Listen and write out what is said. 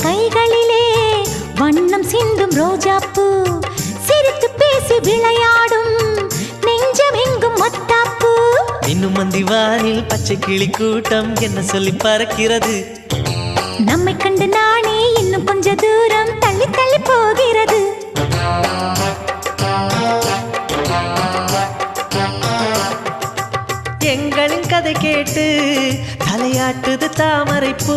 கைகளிலே வண்ணம் சிந்தும் ரோஜாப்பூ சிரித்து பேசி விளையாடும் நெஞ்சம் எங்கும் மத்தாப்பூ இன்னும் மந்திவானில் பச்சை கிளி கூட்டம் என்ன சொல்லி பறக்கிறது நம்மை கண்டு நானே இன்னும் கொஞ்ச தூரம் தள்ளி தள்ளி போகிறது எங்களின் கதை கேட்டு தலையாட்டுது தாமரை பூ